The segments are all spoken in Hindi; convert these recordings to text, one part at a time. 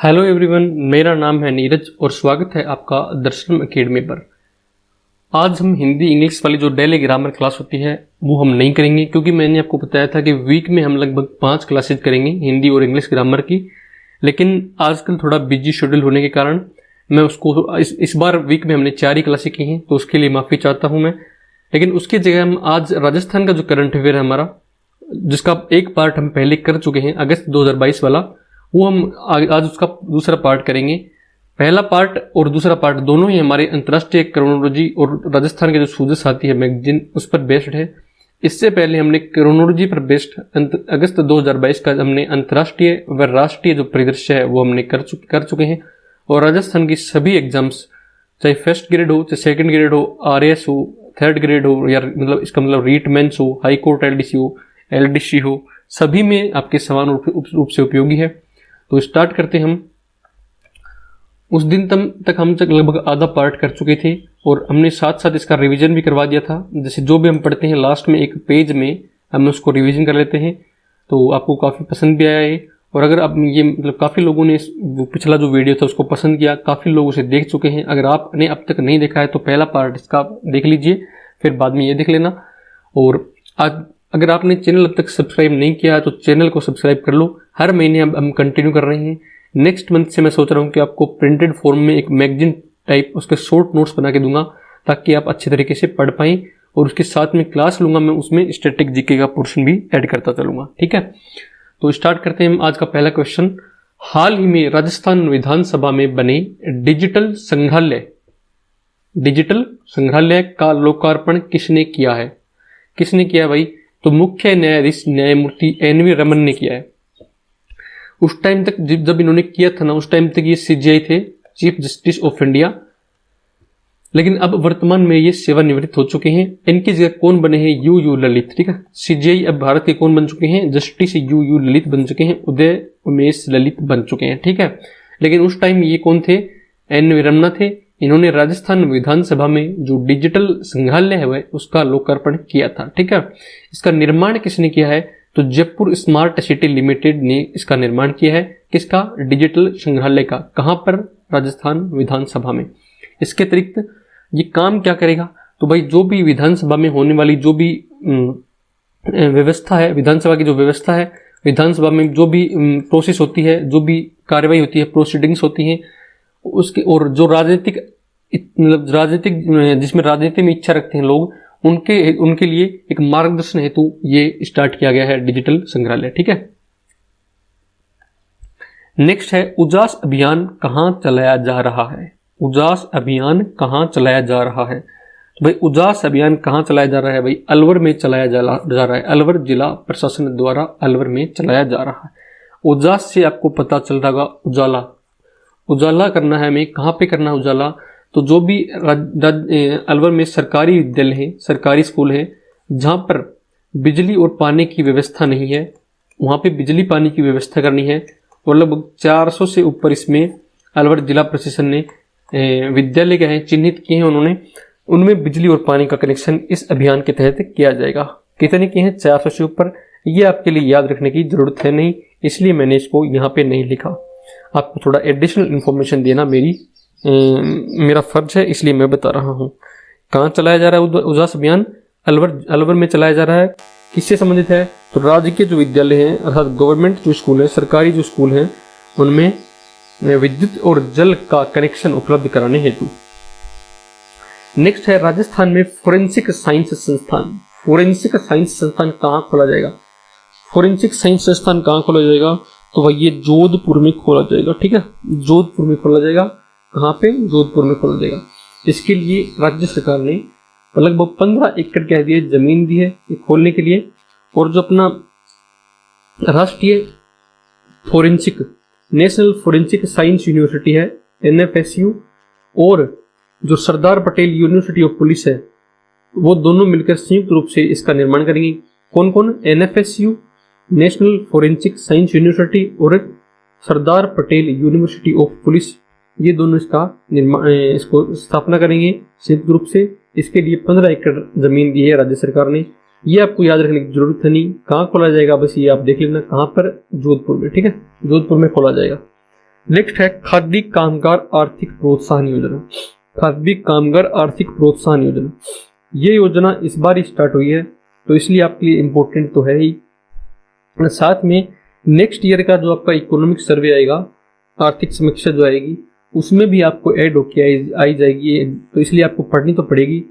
हेलो एवरीवन, मेरा नाम है नीरज और स्वागत है आपका दर्शनम एकेडमी पर। आज हम हिंदी इंग्लिश वाली जो डेली ग्रामर क्लास होती है वो हम नहीं करेंगे, क्योंकि मैंने आपको बताया था कि वीक में हम लगभग 5 क्लासेज करेंगे हिंदी और इंग्लिश ग्रामर की। लेकिन आजकल थोड़ा बिजी शेड्यूल होने के कारण मैं उसको इस बार वीक में हमने 4 ही क्लासें की हैं, तो उसके लिए माफ़ी चाहता हूँ मैं। लेकिन उसकी जगह हम आज राजस्थान का जो करंट अफेयर है हमारा, जिसका एक पार्ट हम पहले कर चुके हैं अगस्त 2022 वाला, वो हम आज उसका दूसरा पार्ट करेंगे। पहला पार्ट और दूसरा पार्ट दोनों ही हमारे अंतर्राष्ट्रीय क्रोनोलॉजी और राजस्थान के जो सूजस आती है मैगजीन उस पर बेस्ड है। इससे पहले हमने क्रोनोलॉजी पर बेस्ड अगस्त 2022 का हमने अंतर्राष्ट्रीय व राष्ट्रीय जो परिदृश्य है वो हमने कर चुके हैं। और राजस्थान की सभी एग्जाम्स, चाहे फर्स्ट ग्रेड हो, चाहे सेकंड ग्रेड हो, RAS हो, थर्ड ग्रेड हो, या मतलब इसका मतलब रीट मेंस हो, हाई कोर्ट LDC हो, LDC हो, सभी में आपके समान रूप से उपयोगी है। तो स्टार्ट करते हम। उस दिन तक हम लगभग आधा पार्ट कर चुके थे और हमने साथ साथ इसका रिवीजन भी करवा दिया था। जैसे जो भी हम पढ़ते हैं लास्ट में एक पेज में हम उसको रिवीजन कर लेते हैं, तो आपको काफ़ी पसंद भी आया है। और अगर आप ये मतलब काफ़ी लोगों ने पिछला जो वीडियो था उसको पसंद किया, काफ़ी लोग उसे देख चुके हैं। अगर आपने अब तक नहीं देखा है तो पहला पार्ट इसका देख लीजिए, फिर बाद में ये देख लेना। और आज अगर आपने चैनल अब तक सब्सक्राइब नहीं किया तो चैनल को सब्सक्राइब कर लो। हर महीने अब हम कंटिन्यू कर रहे हैं। नेक्स्ट मंथ से मैं सोच रहा हूँ कि आपको प्रिंटेड फॉर्म में एक मैगजीन टाइप उसके शॉर्ट नोट्स बना के दूंगा, ताकि आप अच्छे तरीके से पढ़ पाएं। और उसके साथ में क्लास लूंगा मैं, उसमें स्टैटिक जीके का पोर्शन भी ऐड करता चलूंगा। ठीक है, तो स्टार्ट करते हैं हम आज का पहला क्वेश्चन। हाल ही में राजस्थान विधानसभा में बने डिजिटल संग्रहालय का लोकार्पण किसने किया है? किसने किया भाई? तो मुख्य न्यायाधीश न्यायमूर्ति NV रमन ने किया है। उस टाइम तक जब इन्होंने किया था ना, उस टाइम तक ये CJI थे, चीफ जस्टिस ऑफ इंडिया। लेकिन अब वर्तमान में ये सेवानिवृत्त हो चुके हैं। इनकी जगह कौन बने हैं? यू ललित। ठीक है, CJI अब भारत के कौन बन चुके हैं? जस्टिस यू ललित बन चुके हैं, उदय उमेश ललित बन चुके हैं। ठीक है, लेकिन उस टाइम ये कौन थे? NV रमना थे। इन्होंने राजस्थान विधानसभा में जो डिजिटल संग्रहालय है उसका लोकार्पण किया था। ठीक है, इसका निर्माण किसने किया है? तो जयपुर स्मार्ट सिटी लिमिटेड ने इसका निर्माण किया है। किसका? डिजिटल संग्रहालय का। कहां पर? राजस्थान विधानसभा में। इसके अतिरिक्त ये काम क्या करेगा? तो भाई जो भी विधानसभा में होने वाली जो भी व्यवस्था है, विधानसभा की जो व्यवस्था है, विधानसभा में जो भी प्रोसेस होती है, जो भी कार्रवाई होती है, प्रोसीडिंग्स होती हैं उसके, और जो राजनीतिक जिसमें राजनीति में इच्छा रखते हैं लोग, उनके लिए एक मार्गदर्शन हेतु ये स्टार्ट किया गया है डिजिटल संग्रहालय। ठीक है, नेक्स्ट है उजास अभियान कहां चलाया जा रहा है? उजास अभियान कहां चलाया जा रहा है? तो भाई उजास अभियान कहां चलाया जा रहा है? भाई अलवर में चलाया जा रहा है। अलवर जिला प्रशासन द्वारा अलवर में चलाया जा रहा है। उजास से आपको पता चल रहा होगा उजाला करना है हमें। कहाँ पे करना है उजाला? तो जो भी अलवर में सरकारी विद्यालय है, सरकारी स्कूल है, जहाँ पर बिजली और पानी की व्यवस्था नहीं है, वहाँ पे बिजली पानी की व्यवस्था करनी है। और लगभग 400 से ऊपर इसमें अलवर जिला प्रशासन ने विद्यालय क्या है चिन्हित किए हैं उन्होंने, उनमें बिजली और पानी का कनेक्शन इस अभियान के तहत किया जाएगा। कितने किए हैं? 400 से ऊपर। ये आपके लिए याद रखने की जरूरत है नहीं, इसलिए मैंने इसको यहाँ पे नहीं लिखा। आपको थोड़ा एडिशनल इन्फॉर्मेशन देना मेरा फर्ज है, इसलिए मैं बता रहा हूँ। कहाँ चलाया जा रहा है उजास अभियान? अलवर में चलाया जा रहा है। किससे संबंधित है? तो राज्य के जो विद्यालय हैं, अर्थात गवर्नमेंट जो स्कूल है, सरकारी जो स्कूल हैं, उनमें विद्युत और जल का कनेक्शन उपलब्ध कराने हेतु। नेक्स्ट है राजस्थान में फोरेंसिक साइंस संस्थान। फोरेंसिक साइंस संस्थान कहाँ खोला जाएगा? फोरेंसिक साइंस संस्थान कहाँ खोला जाएगा? तो भाई ये जोधपुर में खोला जाएगा। ठीक है, जोधपुर में खोला जाएगा। कहाँ पे? जोधपुर में खोला जाएगा। इसके लिए राज्य सरकार ने लगभग 15 एकड़ कह दिए जमीन दी है ये खोलने के लिए। और जो अपना राष्ट्रीय forensic national forensic science university है NFSU, और जो Sardar Patel university of police है, वो दोनों मिलकर संयुक्त रूप से इसका निर्माण करेंगे। कौन कौन? NFSU national forensic science university और Sardar Patel university of police, ये दोनों इसको स्थापना करेंगे संयुक्त रूप से। इसके लिए 15 एकड़ जमीन दी है राज्य सरकार ने। ये आपको याद रखने की जरूरत नहीं। कहाँ खोला जाएगा बस ये आप देख लेना, कहाँ पर? जोधपुर में। ठीक है, जोधपुर में खोला जाएगा। नेक्स्ट है खादी कामगार आर्थिक प्रोत्साहन योजना। खादी कामगार आर्थिक प्रोत्साहन योजना, ये योजना इस बार ही स्टार्ट हुई है, तो इसलिए आपके लिए इम्पोर्टेंट तो है ही। साथ में नेक्स्ट ईयर का जो आपका इकोनॉमिक सर्वे आएगा, आर्थिक समीक्षा जो आएगी, उसमें भी आपको ऐड होके आई जाएगी, तो इसलिए आपको पढ़नी तो पड़ेगी।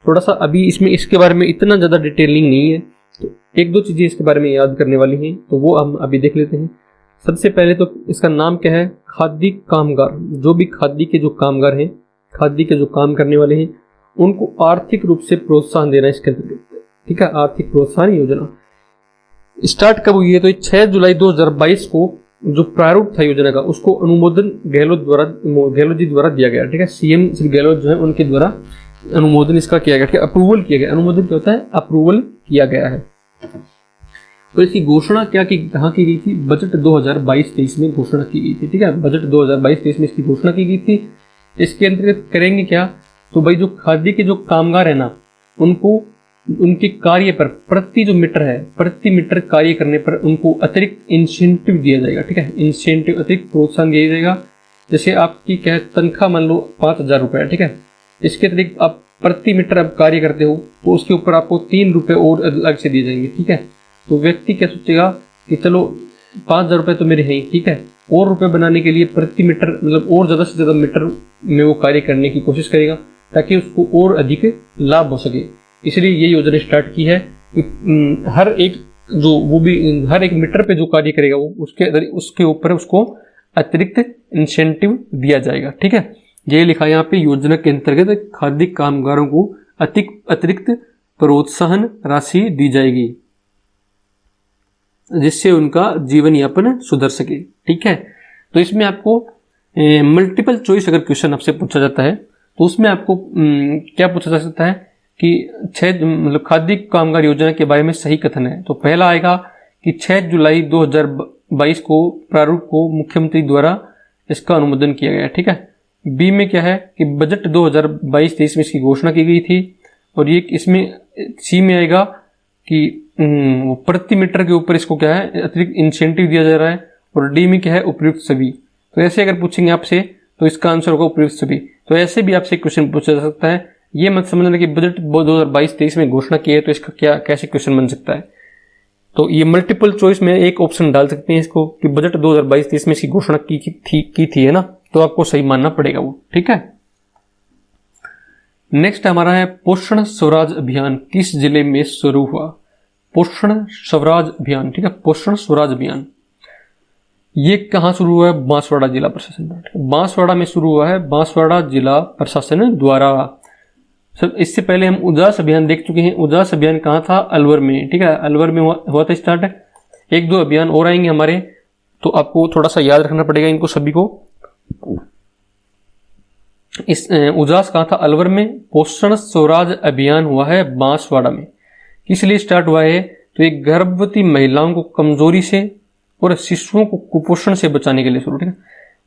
थोड़ा सा अभी इसमें इसके बारे में इतना ज़्यादा डिटेलिंग नहीं है, तो एक दो चीज़ें इसके बारे में याद करने वाली हैं, तो वो हम अभी देख लेते हैं। सबसे पहले तो इसका नाम क्या है, खादी कामगार। जो भी खादी के जो कामगार हैं, खादी के जो काम करने वाले हैं, उनको आर्थिक रूप से प्रोत्साहन देना इसके अंतर्गत, ठीक है। आर्थिक प्रोत्साहन योजना स्टार्ट कब हुई है, तो 6 जुलाई 2022 को जो प्रारूप था योजना का, उसको अनुमोदन गहलोत जी द्वारा दिया गया, ठीक है। सीएम श्री गहलोत जो है उनके द्वारा अनुमोदन इसका किया गया, ठीक है। अप्रूवल किया गया, अनुमोदन क्या होता है, अप्रूवल किया गया है। तो इसकी घोषणा क्या की कहाँ की गई थी, बजट 2022-23 में घोषणा की गई थी, ठीक है। बजट 2022-23 में इसकी घोषणा की गई थी। इसके अंतर्गत करेंगे क्या, तो भाई जो खादी के जो कामगार है ना, उनको उनके कार्य पर प्रति मीटर कार्य करने पर उनको अतिरिक्त इंसेंटिव दिया जाएगा, ठीक है। इंसेंटिव, अतिरिक्त प्रोत्साहन दिया जाएगा। जैसे आपकी क्या तनख्वाह मान लो 5,000 रुपये, ठीक है। इसके अतिरिक्त आप प्रति मीटर आप कार्य करते हो, तो उसके ऊपर आपको 3 रुपये और अलग से दिए जाएंगे, ठीक है। तो व्यक्ति क्या सोचेगा कि चलो 5,000 रुपये तो मेरे हैं ही, ठीक है, और रुपये बनाने के लिए प्रति मीटर मतलब और ज़्यादा से ज़्यादा मीटर में वो कार्य करने की कोशिश करेगा, ताकि उसको और अधिक लाभ हो सके। इसलिए ये योजना स्टार्ट की है कि हर एक मीटर पे जो कार्य करेगा वो उसके ऊपर उसको अतिरिक्त इंसेंटिव दिया जाएगा, ठीक है। ये लिखा है यहाँ पे, योजना के अंतर्गत खादी कामगारों को अतिरिक्त प्रोत्साहन राशि दी जाएगी, जिससे उनका जीवन यापन सुधर सके, ठीक है। तो इसमें आपको मल्टीपल चॉइस अगर क्वेश्चन आपसे पूछा जाता है, तो उसमें आपको क्या पूछा जा सकता है कि खादी कामगार योजना के बारे में सही कथन है। तो पहला आएगा कि 6 जुलाई 2022 को प्रारूप को मुख्यमंत्री द्वारा इसका अनुमोदन किया गया, ठीक है। बी में क्या है कि बजट 2022-23 में इसकी घोषणा की गई थी, और ये इसमें सी में आएगा कि प्रति मीटर के ऊपर इसको क्या है, अतिरिक्त इंसेंटिव दिया जा रहा है, और डी में क्या है, उपयुक्त सभी। तो ऐसे अगर पूछेंगे आपसे तो इसका आंसर होगा उपयुक्त सभी। तो ऐसे भी आपसे क्वेश्चन पूछा जा सकता है। ये मत समझना कि बजट 2022-23 में घोषणा की है तो इसका क्या कैसे क्वेश्चन बन सकता है। तो ये मल्टीपल चॉइस में एक ऑप्शन डाल सकते हैं इसको कि बजट 2022-23 में इसकी घोषणा की थी, है ना, तो आपको सही मानना पड़ेगा वो, ठीक है। नेक्स्ट हमारा है पोषण स्वराज अभियान किस जिले में शुरू हुआ। पोषण स्वराज अभियान, ठीक है, पोषण स्वराज अभियान ये कहाँ शुरू हुआ है, बांसवाड़ा जिला प्रशासन द्वारा। बांसवाड़ा में शुरू हुआ है, बांसवाड़ा जिला प्रशासन द्वारा। सर इससे पहले हम उजास अभियान देख चुके हैं। उजास अभियान कहाँ था, अलवर में, ठीक है, अलवर में हुआ था स्टार्ट। 1-2 अभियान और आएंगे हमारे, तो आपको थोड़ा सा याद रखना पड़ेगा इनको सभी को। इस उजास कहाँ था, अलवर में। पोषण स्वराज अभियान हुआ है बांसवाड़ा में। किस लिए स्टार्ट हुआ है, तो एक गर्भवती महिलाओं को कमजोरी से और शिशुओं को कुपोषण से बचाने के लिए शुरू, ठीक है।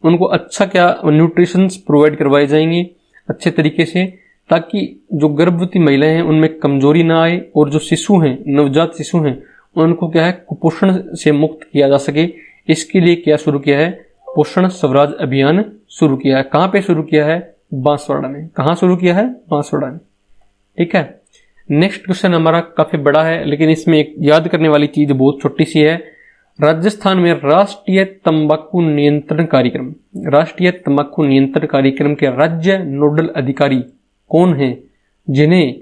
उनको अच्छा क्या न्यूट्रिशन प्रोवाइड करवाए जाएंगे अच्छे तरीके से, ताकि जो गर्भवती महिलाएं हैं उनमें कमजोरी ना आए, और जो शिशु हैं, नवजात शिशु हैं, उनको क्या है, कुपोषण से मुक्त किया जा सके। इसके लिए क्या शुरू किया है, पोषण स्वराज अभियान शुरू किया है। कहाँ पे शुरू किया है, बांसवाड़ा में। कहाँ शुरू किया है, बांसवाड़ा में, ठीक है। नेक्स्ट क्वेश्चन हमारा काफी बड़ा है, लेकिन इसमें एक याद करने वाली चीज बहुत छोटी सी है। राजस्थान में राष्ट्रीय तंबाकू नियंत्रण कार्यक्रम, राष्ट्रीय तंबाकू नियंत्रण कार्यक्रम के राज्य नोडल अधिकारी कौन हैं, जिन्हें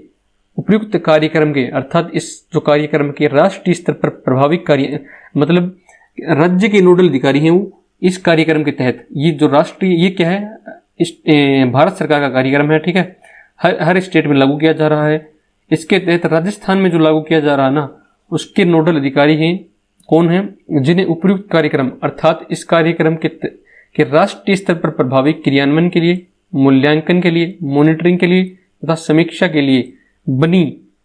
उपयुक्त कार्यक्रम के, अर्थात इस जो कार्यक्रम के राष्ट्रीय स्तर पर प्रभावी कार्य, मतलब राज्य के नोडल अधिकारी हैं वो इस कार्यक्रम के तहत, ये जो राष्ट्रीय, ये क्या है, इस भारत सरकार का कार्यक्रम है, ठीक है, हर स्टेट में लागू किया जा रहा है। इसके तहत राजस्थान में जो लागू किया जा रहा है ना, उसके नोडल अधिकारी हैं कौन है, जिन्हें उपयुक्त कार्यक्रम, अर्थात इस कार्यक्रम के राष्ट्रीय स्तर पर प्रभावी क्रियान्वयन के लिए, मूल्यांकन के लिए, मॉनिटरिंग के लिए तथा समीक्षा के लिए बनी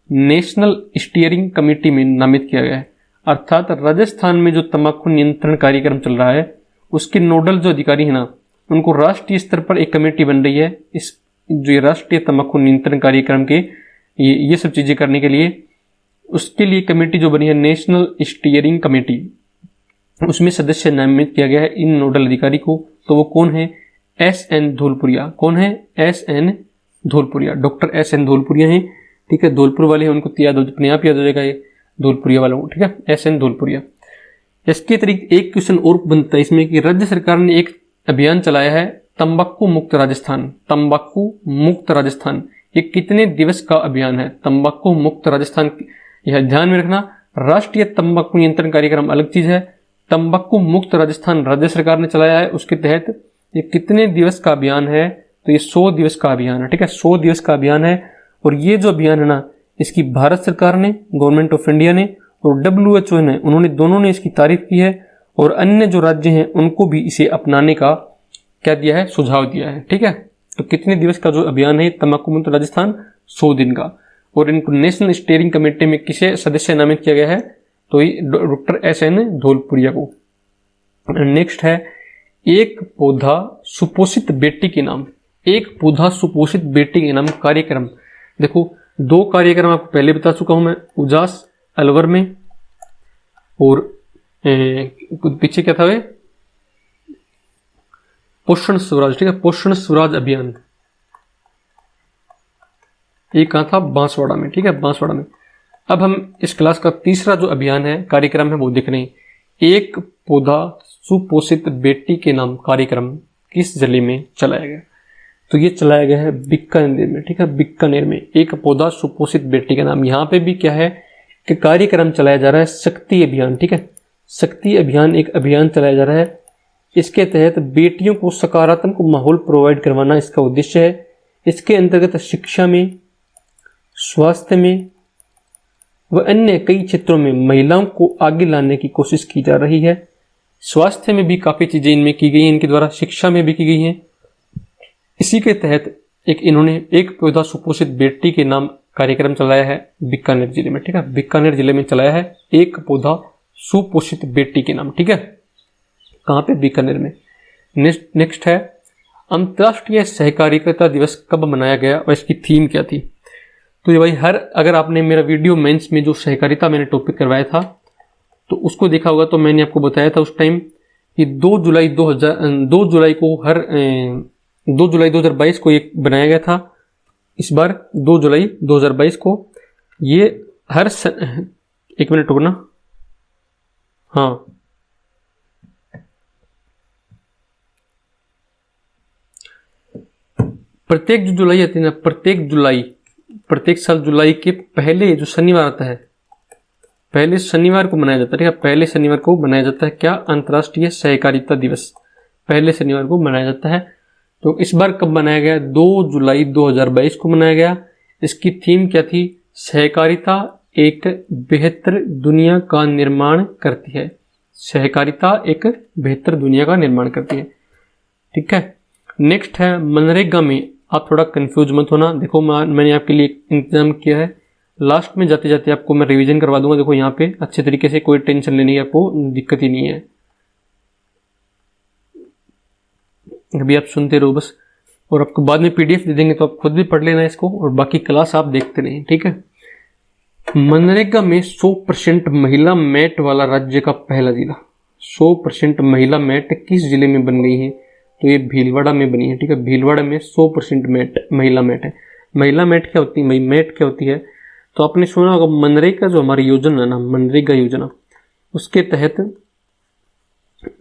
नेशनल स्टीयरिंग कमेटी में नामित किया गया है। अर्थात राजस्थान में जो तंबाकू नियंत्रण कार्यक्रम चल रहा है, उसके नोडल जो अधिकारी है ना, उनको राष्ट्रीय स्तर पर एक कमेटी बन रही है इस जो राष्ट्रीय तंबाकू नियंत्रण कार्यक्रम के ये सब चीजें करने के लिए। उसके लिए कमेटी जो बनी है नेशनल स्टीयरिंग कमेटी, उसमें सदस्य नामित किया गया है इन नोडल अधिकारी को, तो वो कौन है? SN धौलपुरिया। कौन है? SN Dhaulpuriya, doctor SN Dhaulpuriya हैं। ठीक है, धौलपुर वाले हैं उनको याद हो, अपने आप याद हो जाएगा ये धौलपुरिया वालों को। ठीक है, SN धौलपुरिया। इसके तरीके एक क्वेश्चन और बनता है इसमें कि राज्य सरकार ने एक अभियान चलाया है तंबाकू मुक्त राजस्थान। तंबाकू मुक्त राजस्थान ये कितने दिवस का अभियान है? तंबाकू मुक्त राजस्थान, यह ध्यान में रखना। राष्ट्रीय तंबाकू नियंत्रण कार्यक्रम अलग चीज है, तंबाकू मुक्त राजस्थान राज्य सरकार ने चलाया है। उसके तहत ये कितने दिवस का अभियान है? तो ये 100 दिवस का अभियान है। ठीक है, 100 दिवस का अभियान है। और ये जो अभियान है ना, इसकी भारत सरकार ने, गवर्नमेंट ऑफ इंडिया ने और WHO ने, उन्होंने दोनों ने इसकी तारीफ की है और अन्य जो राज्य हैं उनको भी इसे अपनाने का क्या दिया है? सुझाव दिया है। ठीक है, तो कितने दिवस का जो अभियान है तंबाकू मुक्त राजस्थान? 100 दिन का। और इनको नेशनल स्टीयरिंग कमेटी में किसे सदस्य नामित किया गया है? तो ये डॉक्टर SN धौलपुरिया को। नेक्स्ट है एक पौधा सुपोषित बेटी के नाम। एक पौधा सुपोषित बेटी के नाम कार्यक्रम। देखो 2 कार्यक्रम आपको पहले बता चुका हूं मैं, उजास अलवर में और पीछे क्या था वे? पोषण स्वराज। ठीक है, पोषण स्वराज अभियान। ये कहां था? बांसवाड़ा में। ठीक है, बांसवाड़ा में। अब हम इस क्लास का तीसरा जो अभियान है, कार्यक्रम है, वो देख रहे हैं। एक पौधा सुपोषित बेटी के नाम कार्यक्रम किस जिले में चलाया गया? तो ये चलाया गया है बीकानेर में। ठीक है, बीकानेर में एक पौधा सुपोषित बेटी के नाम। यहाँ पे भी क्या है कि कार्यक्रम चलाया जा रहा है शक्ति अभियान। ठीक है, शक्ति अभियान एक अभियान चलाया जा रहा है। इसके तहत बेटियों को सकारात्मक माहौल प्रोवाइड करवाना इसका उद्देश्य है। इसके अंतर्गत शिक्षा में, स्वास्थ्य में व अन्य कई क्षेत्रों में महिलाओं को आगे लाने की कोशिश की जा रही है। स्वास्थ्य में भी काफी चीजें इनमें की गई हैं इनके द्वारा, शिक्षा में भी की गई हैं। इसी के तहत इन्होंने एक पौधा सुपोषित बेटी के नाम कार्यक्रम चलाया है बीकानेर जिले में। ठीक है, बीकानेर जिले में चलाया है एक पौधा सुपोषित बेटी के नाम। ठीक है, कहां पे? बीकानेर में। नेक्स्ट है अंतर्राष्ट्रीय सहकारिता दिवस कब मनाया गया और इसकी थीम क्या थी? तो ये भाई अगर आपने मेरा वीडियो मेंस में जो सहकारिता मैंने टॉपिक करवाया था तो उसको देखा होगा, तो मैंने आपको बताया था उस टाइम कि 2 जुलाई 2022 को ये बनाया गया था। इस बार 2 जुलाई 2022 को ये एक मिनट रुकना। हाँ, प्रत्येक जो जुलाई आती है ना, प्रत्येक साल जुलाई के पहले जो शनिवार आता है, पहले शनिवार को मनाया जाता है। ठीक है, पहले शनिवार को मनाया जाता है क्या? अंतर्राष्ट्रीय सहकारिता दिवस पहले शनिवार को मनाया जाता है। तो इस बार कब मनाया गया? 2 जुलाई 2022 को मनाया गया। इसकी थीम क्या थी? सहकारिता एक बेहतर दुनिया का निर्माण करती है। सहकारिता एक बेहतर दुनिया का निर्माण करती है। ठीक है, नेक्स्ट है मनरेगा में। आप थोड़ा कंफ्यूज मत होना। देखो मैंने आपके लिए इंतजाम किया है, लास्ट में जाते जाते आपको मैं रिवीजन करवा दूंगा। देखो यहाँ पे अच्छे तरीके से, कोई टेंशन लेने की आपको दिक्कत ही नहीं है। अभी आप सुनते रहो बस, और आपको बाद में PDF दे देंगे तो आप खुद भी पढ़ लेना इसको, और बाकी क्लास आप देखते रहें। ठीक है, मनरेगा में 100% महिला मैट वाला राज्य का पहला जिला। 100% महिला मैट किस जिले में बन गई है? तो ये भीलवाड़ा में बनी है। ठीक है, भीलवाड़ा में 100% महिला मैट है। महिला मैट क्या होती है? मैट क्या होती है? तो आपने सुना होगा मनरेगा जो हमारी योजना है ना, मनरेगा योजना, उसके तहत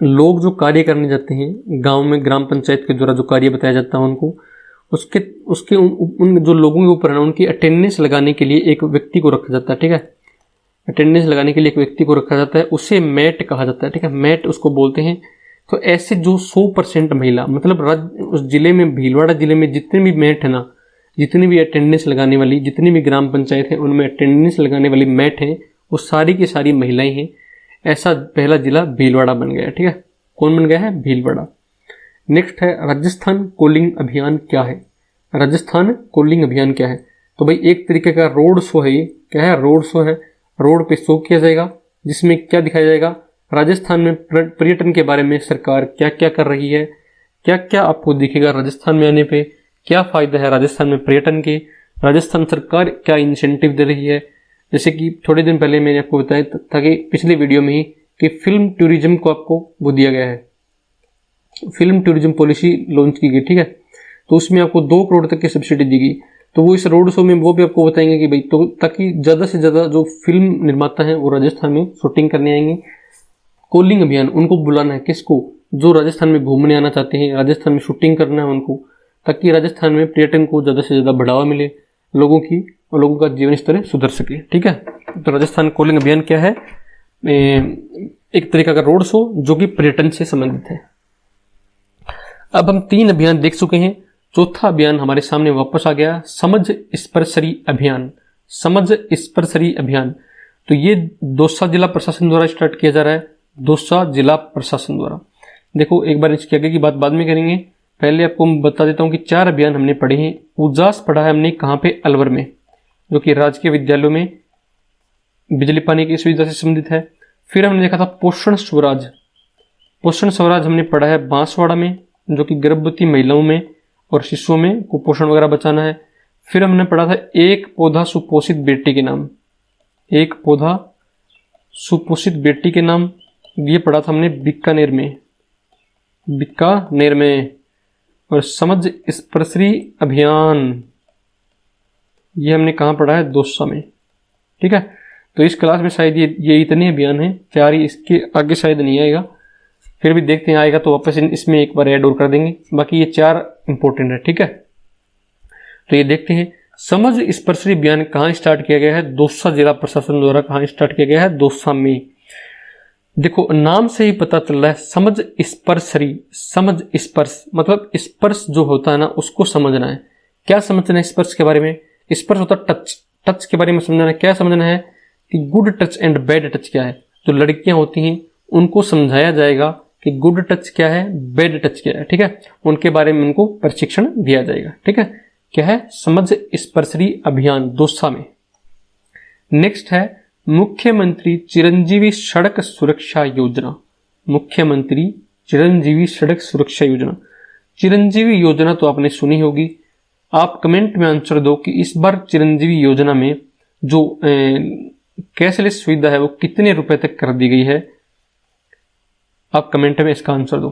लोग जो कार्य करने जाते हैं गांव में, ग्राम पंचायत के द्वारा जो कार्य बताया जाता है उनको, उसके उन जो लोगों के ऊपर है ना, उनकी अटेंडेंस लगाने के लिए एक व्यक्ति को रखा जाता है। ठीक है, अटेंडेंस लगाने के लिए एक व्यक्ति को रखा जाता है, उसे मैट कहा जाता है। ठीक है, मैट उसको बोलते हैं। तो ऐसे जो 100% महिला, मतलब उस जिले में, भीलवाड़ा जिले में जितने भी मैट है ना, जितनी भी अटेंडेंस लगाने वाली, जितनी भी ग्राम पंचायत है उनमें अटेंडेंस लगाने वाली मैट है, वो सारी की सारी महिलाएं हैं। ऐसा पहला जिला भीलवाड़ा बन गया। ठीक है, कौन बन गया है? भीलवाड़ा। नेक्स्ट है राजस्थान कॉलिंग अभियान क्या है? राजस्थान कॉलिंग अभियान क्या है? तो भाई एक तरीके का रोड शो है। ये क्या है? रोड शो है। रोड पे शो किया जाएगा जिसमें क्या दिखाया जाएगा? राजस्थान में पर्यटन के बारे में सरकार क्या क्या कर रही है, क्या क्या आपको दिखेगा राजस्थान में आने पे, क्या फायदा है राजस्थान में पर्यटन के, राजस्थान सरकार क्या इंसेंटिव दे रही है। जैसे कि थोड़े दिन पहले मैंने आपको बताया था कि पिछले वीडियो में ही कि फिल्म टूरिज्म को आपको वो दिया गया है, फिल्म टूरिज्म पॉलिसी लॉन्च की गई, ठीक है। तो उसमें आपको 2 करोड़ तक की सब्सिडी दी गई। तो वो इस रोड शो में वो भी आपको बताएंगे कि भाई तो ताकि ज़्यादा से ज़्यादा जो फिल्म निर्माता हैं वो राजस्थान में शूटिंग करने आएंगे। कॉलिंग अभियान, उनको बुलाना है, किसको, जो राजस्थान में घूमने आना चाहते हैं, राजस्थान में शूटिंग करना है उनको, ताकि राजस्थान में पर्यटन को ज़्यादा से ज़्यादा बढ़ावा मिले, लोगों का जीवन स्तर सुधर सके, ठीक है। तो राजस्थान कॉलिंग अभियान क्या है, एक तरीका का रोड शो जो कि पर्यटन से संबंधित है। अब हम 3 अभियान देख चुके हैं, चौथा अभियान हमारे सामने वापस आ गया, समझ स्पर्शरी अभियान। समझ स्पर्शरी अभियान, तो ये दौसा जिला प्रशासन द्वारा स्टार्ट किया जा रहा है, दौसा जिला प्रशासन द्वारा। देखो एक बार इसके आगे की बात बाद में करेंगे, पहले आपको बता देता हूँ कि 4 अभियान हमने पढ़े हैं। उजास पढ़ा है हमने कहाँ पे, अलवर में, जो कि राजकीय विद्यालयों में बिजली पानी की सुविधा से संबंधित है। फिर हमने देखा था पोषण स्वराज, पोषण स्वराज हमने पढ़ा है बांसवाड़ा में, जो कि गर्भवती महिलाओं में और शिशुओं में कुपोषण वगैरह बचाना है। फिर हमने पढ़ा था एक पौधा सुपोषित बेटी के नाम, एक पौधा सुपोषित बेटी के नाम, ये पढ़ा था हमने बीकानेर में। और समझ स्पर्शरी अभियान, ये हमने कहाँ पढ़ा है, दौसा में, ठीक है। तो इस क्लास में शायद ये इतने अभियान हैं, 4 ही, इसके आगे शायद नहीं आएगा, फिर भी देखते हैं, आएगा तो वापस इसमें एक बार ऐड और कर देंगे। बाकी ये 4 इंपॉर्टेंट है, ठीक है। तो ये देखते हैं, समझ स्पर्शरी अभियान कहाँ स्टार्ट किया गया है, दौसा जिला प्रशासन द्वारा कहाँ स्टार्ट किया गया है, दौसा में। देखो नाम से ही पता चल रहा है, समझ स्पर्शरी, समझ स्पर्श मतलब स्पर्श जो होता है ना उसको समझना है। क्या समझना है स्पर्श के बारे में, स्पर्श होता है टच, टच के बारे में समझना है। क्या समझना है कि good touch and bad touch क्या है। जो लड़कियां होती हैं उनको समझाया जाएगा कि गुड टच क्या है, बैड टच क्या है, ठीक है। उनके बारे में उनको प्रशिक्षण दिया जाएगा, ठीक है। क्या है, समझ स्पर्शरी अभियान दौसा में। नेक्स्ट है मुख्यमंत्री चिरंजीवी सड़क सुरक्षा योजना, मुख्यमंत्री चिरंजीवी सड़क सुरक्षा योजना। चिरंजीवी योजना तो आपने सुनी होगी, आप कमेंट में आंसर दो कि इस बार चिरंजीवी योजना में जो कैशलेस सुविधा है वो कितने रुपए तक कर दी गई है, आप कमेंट में इसका आंसर दो।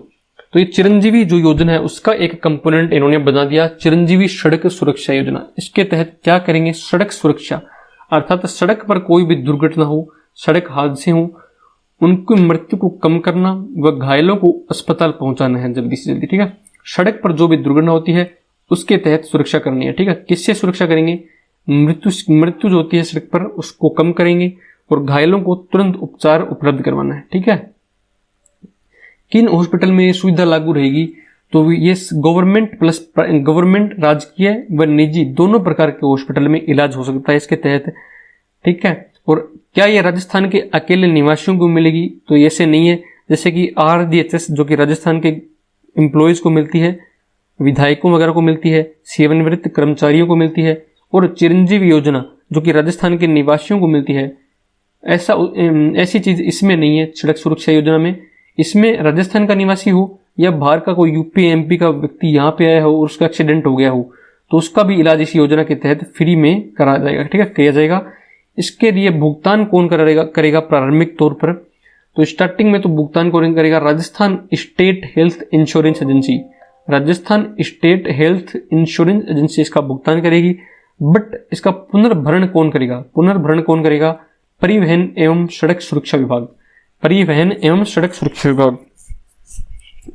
तो ये चिरंजीवी जो योजना है उसका एक कंपोनेंट इन्होंने बना दिया, चिरंजीवी सड़क सुरक्षा योजना। इसके तहत क्या करेंगे, सड़क सुरक्षा, अर्थात सड़क पर कोई भी दुर्घटना हो, सड़क हादसे हो, उनकी मृत्यु को कम करना व घायलों को अस्पताल पहुंचाना है जल्दी से जल्दी, ठीक है। सड़क पर जो भी दुर्घटना होती है उसके तहत सुरक्षा करनी है, ठीक है। किससे सुरक्षा करेंगे, मृत्यु जो होती है सड़क पर उसको कम करेंगे और घायलों को तुरंत उपचार उपलब्ध करवाना है, ठीक है। किन हॉस्पिटल में ये सुविधा लागू रहेगी, तो ये गवर्नमेंट राजकीय व निजी दोनों प्रकार के हॉस्पिटल में इलाज हो सकता है इसके तहत, ठीक है। और क्या ये राजस्थान के अकेले निवासियों को मिलेगी, तो ऐसे नहीं है। जैसे कि RDHS जो कि राजस्थान के एम्प्लॉयज को मिलती है, विधायकों वगैरह को मिलती है, सेवानिवृत्त कर्मचारियों को मिलती है, और चिरंजीवी योजना जो कि राजस्थान के निवासियों को मिलती है, ऐसी चीज इसमें नहीं है सड़क सुरक्षा योजना में। इसमें राजस्थान का निवासी हो या बाहर का कोई UP MP का व्यक्ति यहाँ पे आया हो और उसका एक्सीडेंट हो गया हो तो उसका भी इलाज इस योजना के तहत फ्री में करा जाएगा, ठीक है, किया जाएगा। इसके लिए भुगतान कौन करेगा प्रारंभिक तौर पर, तो स्टार्टिंग में तो भुगतान कौन करेगा, Rajasthan state health insurance agency, Rajasthan state health insurance agency इसका भुगतान करेगी। बट इसका पुनर्भरण कौन करेगा, परिवहन एवं सड़क सुरक्षा विभाग, परिवहन एवं सड़क सुरक्षा विभाग।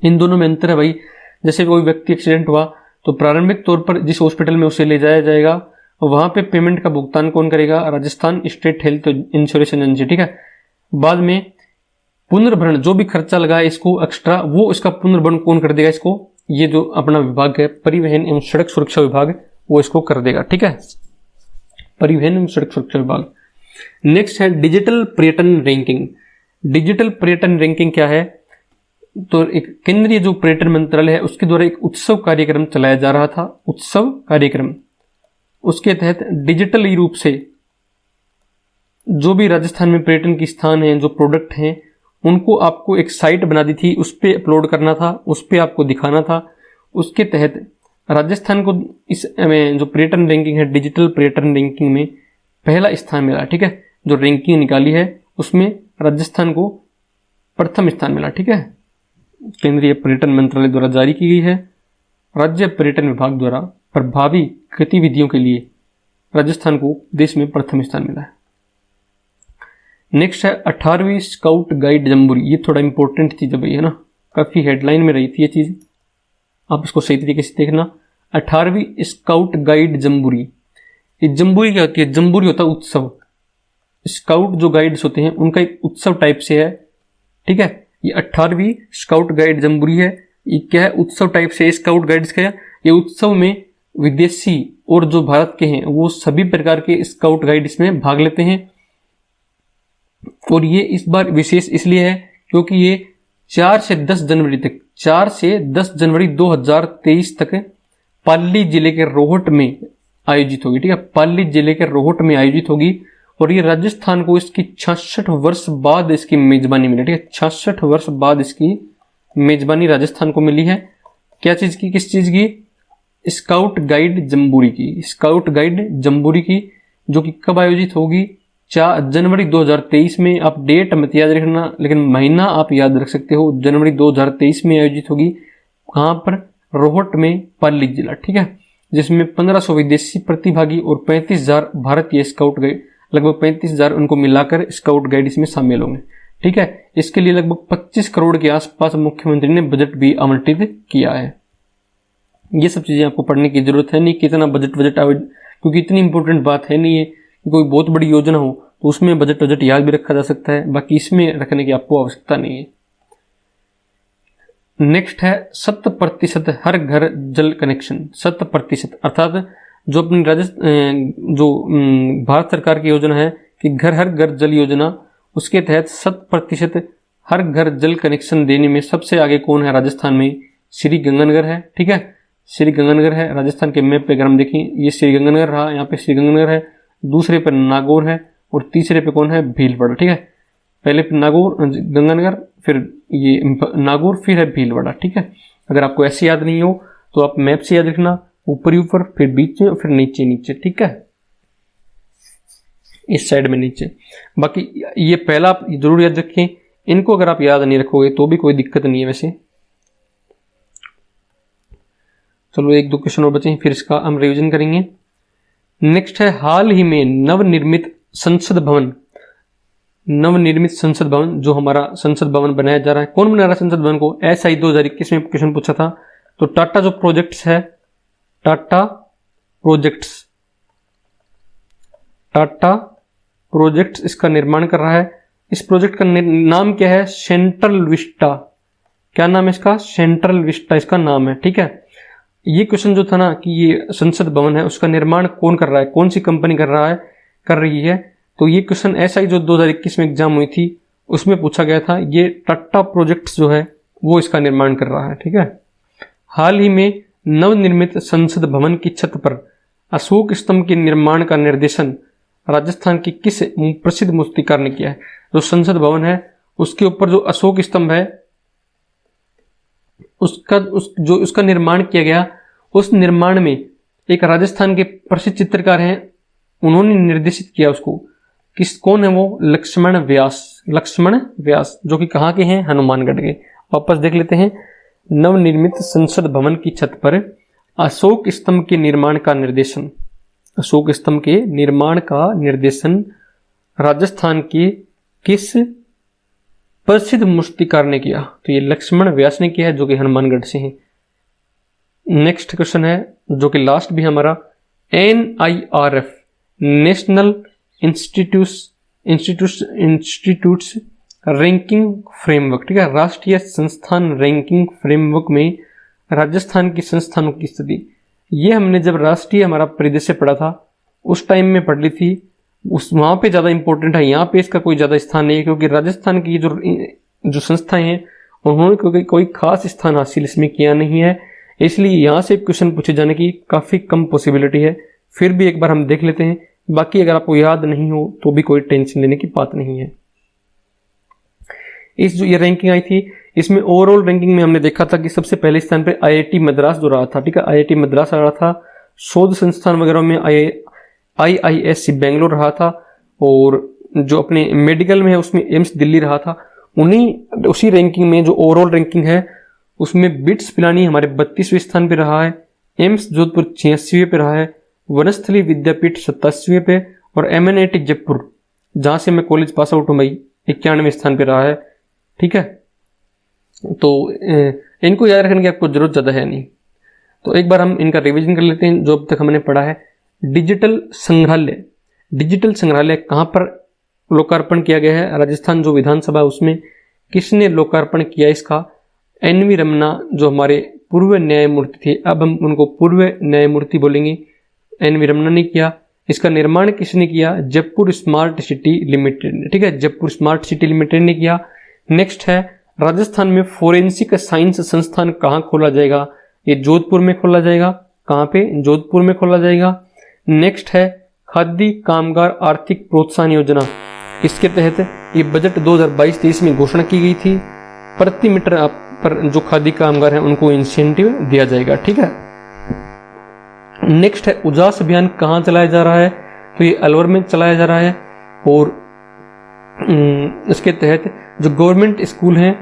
इन दोनों में अंतर है भाई। जैसे कोई व्यक्ति एक्सीडेंट हुआ तो प्रारंभिक तौर पर जिस हॉस्पिटल में उसे ले जाया जाएगा वहां पे पेमेंट का भुगतान कौन करेगा, Rajasthan state health insurance agency, ठीक है। बाद में पुनर्भरण जो भी खर्चा लगा है इसको एक्स्ट्रा, वो इसका पुनर्भरण कौन कर देगा, इसको ये जो अपना विभाग है परिवहन एवं सड़क सुरक्षा विभाग वो इसको कर देगा, ठीक है, परिवहन एवं सड़क सुरक्षा विभाग। नेक्स्ट है डिजिटल पर्यटन रैंकिंग। डिजिटल पर्यटन रैंकिंग क्या है, तो एक केंद्रीय जो पर्यटन मंत्रालय है उसके द्वारा एक उत्सव कार्यक्रम चलाया जा रहा था, उत्सव कार्यक्रम। उसके तहत डिजिटल रूप से जो भी राजस्थान में पर्यटन की स्थान हैं, जो प्रोडक्ट हैं, उनको आपको एक साइट बना दी थी, उस पर अपलोड करना था, उस पर आपको दिखाना था। उसके तहत राजस्थान को इस जो पर्यटन रैंकिंग है, डिजिटल पर्यटन रैंकिंग में पहला स्थान मिला, ठीक है। जो रैंकिंग निकाली है उसमें राजस्थान को प्रथम स्थान मिला। ठीक है, केंद्रीय पर्यटन मंत्रालय द्वारा जारी की गई है। राज्य पर्यटन विभाग द्वारा प्रभावी गतिविधियों के लिए राजस्थान को देश में प्रथम स्थान मिला है। नेक्स्ट है 18वीं स्काउट गाइड जम्बूरी। ये थोड़ा इंपॉर्टेंट चीज है भाई, है ना, काफी हेडलाइन में रही थी ये चीज, आप इसको सही तरीके से देखना। 18वीं स्काउट गाइड जम्बूरी। ये जम्बूरी क्या होती है? जम्बूरी होता है उत्सव। स्काउट जो गाइड्स होते हैं उनका एक उत्सव टाइप से है। ठीक है, ये 18वीं स्काउट गाइड जम्बूरी है। ये क्या है? उत्सव टाइप से। स्काउट गाइड्स का ये उत्सव में विदेशी और जो भारत के हैं वो सभी प्रकार के स्काउट गाइड इसमें भाग लेते हैं। और ये इस बार विशेष इसलिए है क्योंकि ये 4 से 10 जनवरी तक, 4 से 10 जनवरी 2023 तक पाली जिले के रोहट में आयोजित होगी। ठीक है, पाली जिले के रोहट में आयोजित होगी। और ये राजस्थान को इसकी 66 वर्ष बाद इसकी मेजबानी मिली। ठीक है, 66 वर्ष बाद इसकी मेजबानी राजस्थान को मिली है। क्या चीज की? किस चीज की? स्काउट गाइड जम्बूरी की। स्काउट गाइड जम्बूरी की, जो कि कब आयोजित होगी? 4 जनवरी 2023 में। आप डेट मत याद रखना, लेकिन महीना आप याद रख सकते हो। जनवरी 2023 में आयोजित होगी। कहां पर? रोहट में, पाली जिला। ठीक है, जिसमें 1500 विदेशी प्रतिभागी और 35,000 भारतीय स्काउट गाइड, लगभग 35,000 उनको मिलाकर स्काउट गाइड इसमें शामिल होंगे। ठीक है, इसके लिए लगभग 25 करोड़ के आसपास मुख्यमंत्री ने बजट भी आवंटित किया है। ये सब चीजें आपको पढ़ने की जरूरत है नहीं, कितना बजट क्योंकि इतनी इंपॉर्टेंट बात है नहीं है कि कोई बहुत बड़ी योजना हो तो उसमें बजट याद भी रखा जा सकता है, बाकी इसमें रखने की आपको आवश्यकता नहीं है। नेक्स्ट है 100% हर घर जल कनेक्शन। 100% अर्थात जो अपनी भारत सरकार की योजना है कि हर घर जल योजना, उसके तहत 100% हर घर जल कनेक्शन देने में सबसे आगे कौन है? राजस्थान में श्री गंगानगर है। ठीक है, श्री गंगानगर है। राजस्थान के मैप पे अगर हम देखें, ये श्री गंगानगर रहा, यहाँ पे श्री गंगानगर है, दूसरे पे नागौर है और तीसरे पे कौन है? भीलवाड़ा। ठीक है, पहले पे नागौर, गंगानगर, फिर ये नागौर, फिर है भीलवाड़ा। ठीक है, अगर आपको ऐसे याद नहीं हो तो आप मैप से याद रखना, ऊपर ऊपर, फिर बीच में, फिर नीचे नीचे। ठीक है, इस साइड में नीचे। बाकी ये पहला आप जरूर याद रखें। इनको अगर आप याद नहीं रखोगे तो भी कोई दिक्कत नहीं है वैसे। चलो 1-2 क्वेश्चन और बचे हैं, फिर इसका हम रिवीजन करेंगे। नेक्स्ट है हाल ही में नवनिर्मित संसद भवन। नवनिर्मित संसद भवन, जो हमारा संसद भवन बनाया जा रहा है, कौन बना रहा है संसद भवन को? SI 2021 में क्वेश्चन पूछा था। तो टाटा जो प्रोजेक्ट्स है, टाटा प्रोजेक्ट्स इसका निर्माण कर रहा है। इस प्रोजेक्ट का नाम क्या है? Central Vista. क्या नाम है इसका? सेंट्रल विस्टा इसका नाम है। ठीक है, ये क्वेश्चन जो था ना कि ये संसद भवन है, उसका निर्माण कौन कर रहा है, कौन सी कंपनी कर रही है, तो ये क्वेश्चन SI जो 2021 में एग्जाम हुई थी उसमें पूछा गया था। ये टाटा प्रोजेक्ट्स जो है वो इसका निर्माण कर रहा है। ठीक है, हाल ही में नवनिर्मित संसद भवन की छत पर अशोक स्तंभ के निर्माण का निर्देशन राजस्थान की किस प्रसिद्ध मूर्तिकार ने किया है? जो संसद भवन है उसके ऊपर जो अशोक स्तंभ है उसका निर्माण किया गया, उस निर्माण में एक राजस्थान के प्रसिद्ध चित्रकार हैं, उन्होंने निर्देशित किया उसको। कौन है वो? लक्ष्मण व्यास, जो कि कहाँ के हैं? हनुमानगढ़ के। वापस देख लेते हैं। नवनिर्मित संसद भवन की छत पर अशोक स्तंभ के निर्माण का निर्देशन, अशोक स्तंभ के निर्माण का निर्देशन राजस्थान के किस प्रसिद्ध मूर्तिकार ने किया? तो ये लक्ष्मण व्यास ने किया है, जो कि हनुमानगढ़ से हैं। नेक्स्ट क्वेश्चन है जो कि लास्ट भी हमारा, NIRF national institutes ranking framework. ठीक है, राष्ट्रीय संस्थान रैंकिंग फ्रेमवर्क में राजस्थान की संस्थानों की स्थिति, ये हमने जब राष्ट्रीय हमारा परिदृश्य पढ़ा था उस टाइम में पढ़ ली थी, वहां पे ज्यादा इंपॉर्टेंट है। यहाँ पे इसका कोई ज्यादा स्थान नहीं है, क्योंकि राजस्थान की जो संस्थाएं हैं उन्होंने कोई खास स्थान हासिल इसमें किया नहीं है, इसलिए यहाँ से क्वेश्चन पूछे जाने की काफी कम पॉसिबिलिटी है। फिर भी एक बार हम देख लेते हैं, बाकी अगर आपको याद नहीं हो तो भी कोई टेंशन लेने की बात नहीं है। इस जो ये रैंकिंग आई थी, इसमें ओवरऑल रैंकिंग में हमने देखा था कि सबसे पहले स्थान पे IIT मद्रास जो रहा था। ठीक है, IIT मद्रास आ रहा था। शोध संस्थान वगैरह में IISc बेंगलोर रहा था, और जो अपने मेडिकल में है उसमें एम्स दिल्ली रहा था। उन्हीं उसी रैंकिंग में जो ओवरऑल रैंकिंग है उसमें बिट्स पिलानी हमारे 32वें स्थान पे रहा है, एम्स जोधपुर 86वें पे रहा है, वनस्थली विद्यापीठ 87वें पे और MNIT जयपुर जहाँ से मैं कॉलेज पास आउट हूँ भाई 91वें स्थान पे रहा है। ठीक है, तो इनको याद रखने की आपको जरूरत ज़्यादा है नहीं। तो एक बार हम इनका रिवीजन कर लेते हैं जो अब तक हमने पढ़ा है। डिजिटल संग्रहालय, डिजिटल संग्रहालय कहाँ पर लोकार्पण किया गया है? राजस्थान जो विधानसभा उसमें किसने लोकार्पण किया इसका? NV रमना जो हमारे पूर्व न्यायमूर्ति थे, अब हम उनको पूर्व न्यायमूर्ति बोलेंगे, NV रमना ने किया। इसका निर्माण किसने किया? जयपुर स्मार्ट सिटी लिमिटेड ने। ठीक है, जयपुर स्मार्ट सिटी लिमिटेड ने किया। नेक्स्ट है राजस्थान में फोरेंसिक साइंस संस्थान कहाँ खोला जाएगा? ये जोधपुर में खोला जाएगा। कहाँ पे? जोधपुर में खोला जाएगा। नेक्स्ट है खादी कामगार आर्थिक प्रोत्साहन योजना, इसके तहत ये बजट 2022-23 में घोषणा की गई थी। प्रति मीटर पर जो खादी कामगार हैं उनको इंसेंटिव दिया जाएगा। ठीक है, नेक्स्ट है उजास अभियान कहाँ चलाया जा रहा है? तो ये अलवर में चलाया जा रहा है और इसके तहत जो गवर्नमेंट स्कूल हैं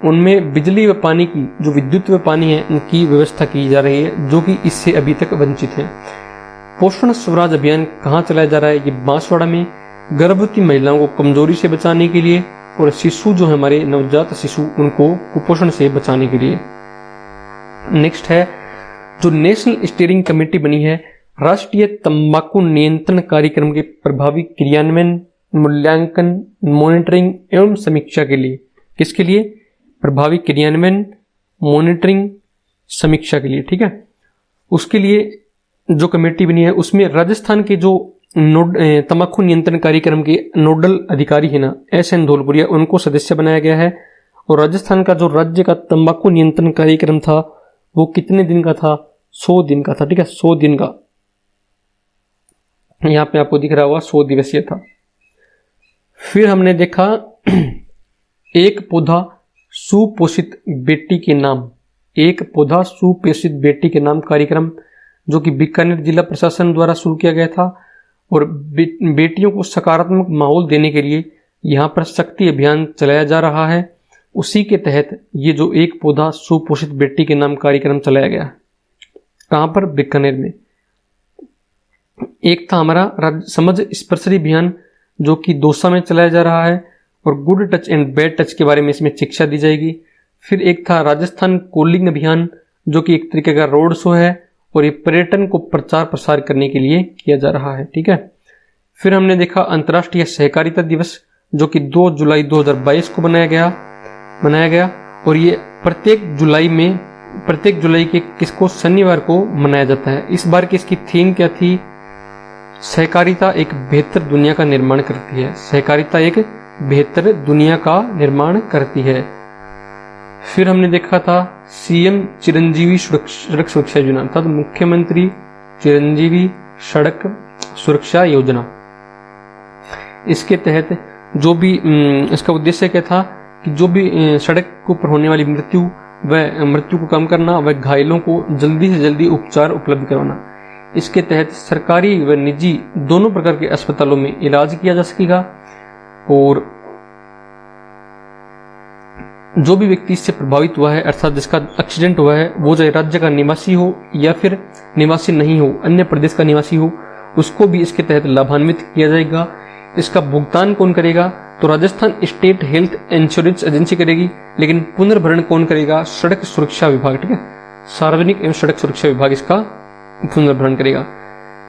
उनमें बिजली व पानी की, जो विद्युत व पानी है उनकी व्यवस्था की जा रही है जो कि इससे अभी तक वंचित हैं। पोषण स्वराज अभियान कहाँ चलाया जा रहा है? ये बांसवाड़ा में गर्भवती महिलाओं को कमजोरी से बचाने के लिए और शिशु जो है हमारे नवजात शिशु उनको कुपोषण से बचाने के लिए। नेक्स्ट है जो नेशनल स्टीयरिंग कमेटी बनी है राष्ट्रीय तंबाकू नियंत्रण कार्यक्रम के प्रभावी क्रियान्वयन, मूल्यांकन, मॉनिटरिंग एवं समीक्षा के लिए। किसके लिए? प्रभावी क्रियान्वयन, मॉनिटरिंग, समीक्षा के लिए। ठीक है, उसके लिए जो कमेटी बनी है उसमें राजस्थान के जो तंबाकू नियंत्रण कार्यक्रम के नोडल अधिकारी है ना SN धौलपुरिया, उनको सदस्य बनाया गया है। और राजस्थान का जो राज्य का तंबाकू नियंत्रण कार्यक्रम था वो कितने दिन का था? 100 दिन का था। ठीक है, 100 दिन का, यहाँ पे आपको दिख रहा होगा 100 दिवसीय था। फिर हमने देखा एक पौधा सुपोषित बेटी के नाम, एक पौधा सुपोषित बेटी के नाम कार्यक्रम जो कि बीकानेर जिला प्रशासन द्वारा शुरू किया गया था और बेटियों को सकारात्मक माहौल देने के लिए यहाँ पर शक्ति अभियान चलाया जा रहा है। उसी के तहत ये जो एक पौधा सुपोषित बेटी के नाम कार्यक्रम चलाया गया। कहाँ पर? बीकानेर में। एक था हमारा समझ स्पर्शरी अभियान जो कि दौसा में चलाया जा रहा है और good touch and bad touch के बारे में इसमें शिक्षा दी जाएगी। फिर एक था राजस्थान कॉलिंग अभियान जो कि एक तरीके का रोड शो है और ये पर्यटन को प्रचार प्रसार करने के लिए किया जा रहा है। ठीक है, फिर हमने देखा अंतर्राष्ट्रीय सहकारिता दिवस जो कि 2 जुलाई 2022 को मनाया गया और ये प्रत्येक जुलाई के किसको? शनिवार को मनाया जाता है। इस बार की इसकी थीम क्या थी? सहकारिता एक बेहतर दुनिया का निर्माण करती है। सहकारिता एक बेहतर दुनिया का निर्माण करती है। फिर हमने देखा था CM चिरंजीवी सड़क सुरक्षा योजना, अर्थात मुख्यमंत्री चिरंजीवी सड़क सुरक्षा योजना। इसके तहत जो भी इसका उद्देश्य क्या था कि जो भी सड़क पर होने वाली मृत्यु को कम करना व घायलों को जल्दी से जल्दी उपचार उपलब्ध करवाना। इसके तहत सरकारी व निजी दोनों प्रकार के अस्पतालों में इलाज किया जा सकेगा और जो भी व्यक्ति इससे प्रभावित हुआ है अर्थात जिसका एक्सीडेंट हुआ है वो चाहे राज्य का निवासी हो या फिर निवासी नहीं हो, अन्य प्रदेश का निवासी हो, उसको भी इसके तहत लाभान्वित किया जाएगा। इसका भुगतान कौन करेगा? तो Rajasthan state health insurance agency करेगी, लेकिन पुनर्भरण कौन करेगा? सड़क सुरक्षा विभाग। ठीक है, सार्वजनिक एवं सड़क सुरक्षा विभाग इसका पुनर्भरण करेगा।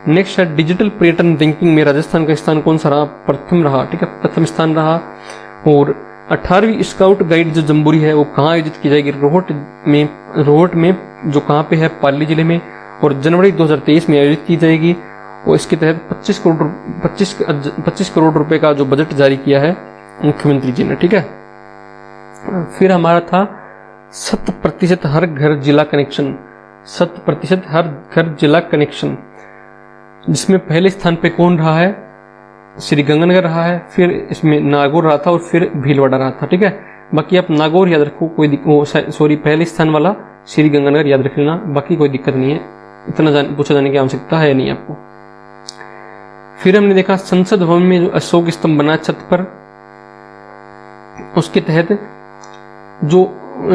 नेक्स्ट है डिजिटल पर्यटन रैंकिंग में राजस्थान का स्थान कौन सा रहा? प्रथम रहा। ठीक है, प्रथम स्थान रहा। और 18वीं स्काउट गाइड जो जम्बूरी है वो कहाँ आयोजित की जाएगी? रोहट में जो कहाँ पे है? पाली जिले में, और जनवरी 2023 में आयोजित की जाएगी। और इसके तहत 25 करोड़ रुपए का जो बजट जारी किया है मुख्यमंत्री जी ने। ठीक है, फिर हमारा था 100% हर घर जिला कनेक्शन, 100% हर घर जिला कनेक्शन, जिसमें पहले स्थान पे कौन रहा है? श्री गंगानगर रहा है, फिर इसमें नागौर रहा था और फिर भीलवाड़ा रहा था। ठीक है, बाकी आप नागौर याद रखो, पहले स्थान वाला श्री गंगानगर याद रख लेना, बाकी कोई दिक्कत नहीं है, इतना पूछा जाने की आवश्यकता है नहीं आपको। फिर हमने देखा संसद भवन में जो अशोक स्तंभ बना छत पर, उसके तहत जो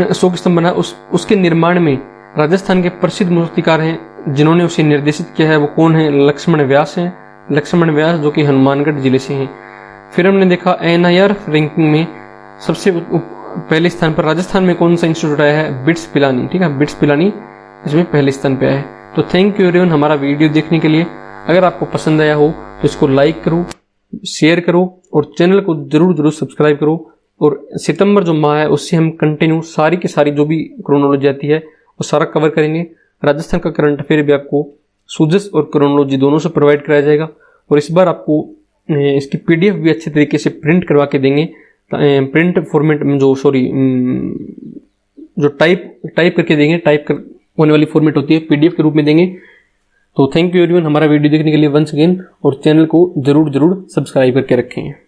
अशोक स्तंभ बना उसके निर्माण में राजस्थान के प्रसिद्ध मूर्तिकार हैं जिन्होंने उसे निर्देशित किया है, वो कौन है? लक्ष्मण व्यास हैं। लक्ष्मण व्यास जो कि हनुमानगढ़ जिले से हैं। फिर हमने देखा NIR रैंकिंग में सबसे पहले स्थान पर राजस्थान में कौन सा इंस्टीट्यूट आया है? बिट्स पिलानी। ठीक है, बिट्स पिलानी इसमें पहले स्थान पे आया है। तो थैंक यू एवरीवन हमारा वीडियो देखने के लिए। अगर आपको पसंद आया हो तो इसको लाइक करो, शेयर करो और चैनल को जरूर सब्सक्राइब करो। और सितंबर जो माह है उससे हम कंटिन्यू सारी की सारी जो भी क्रोनोलॉजी आती है वो सारा कवर करेंगे। राजस्थान का करंट अफेयर भी आपको सूजस और क्रोनोलॉजी दोनों से प्रोवाइड कराया जाएगा। और इस बार आपको इसकी PDF भी अच्छे तरीके से प्रिंट करवा के देंगे। प्रिंट फॉर्मेट में जो टाइप करके देंगे, होने वाली फॉर्मेट होती है PDF के रूप में देंगे। तो थैंक यू एवरीवन हमारा वीडियो देखने के लिए वंस अगेन, और चैनल को जरूर सब्सक्राइब करके रखें।